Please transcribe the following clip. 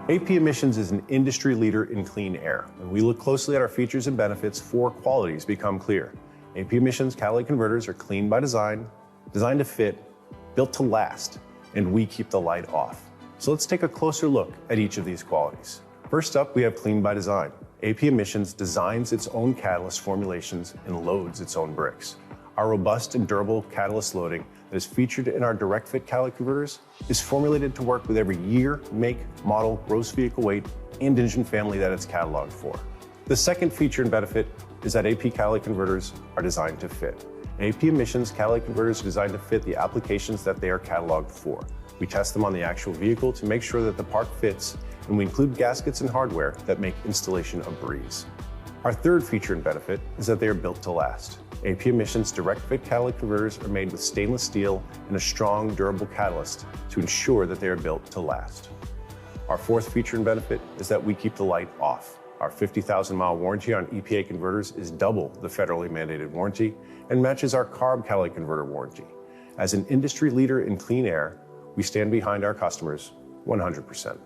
AP Emissions is an industry leader in clean air. When we look closely at our features and benefits, four qualities become clear. AP Emissions catalytic converters are clean by design, designed to fit, built to last, and we keep the light off. So let's take a closer look at each of these qualities. First up, we have clean by design. AP Emissions designs its own catalyst formulations and loads its own bricks. Our robust and durable catalyst loading that is featured in our direct fit catalytic converters is formulated to work with every year, make, model, gross vehicle weight, and engine family that it's cataloged for. The second feature and benefit is that AP catalytic converters are designed to fit. AP Emissions catalytic converters are designed to fit the applications that they are cataloged for. We test them on the actual vehicle to make sure that the part fits, and we include gaskets and hardware that make installation a breeze. Our third feature and benefit is that they are built to last. AP Emissions direct fit catalytic converters are made with stainless steel and a strong, durable catalyst to ensure that they are built to last. Our fourth feature and benefit is that we keep the light off. Our 50,000-mile warranty on EPA converters is double the federally mandated warranty and matches our CARB catalytic converter warranty. As an industry leader in clean air, we stand behind our customers 100%.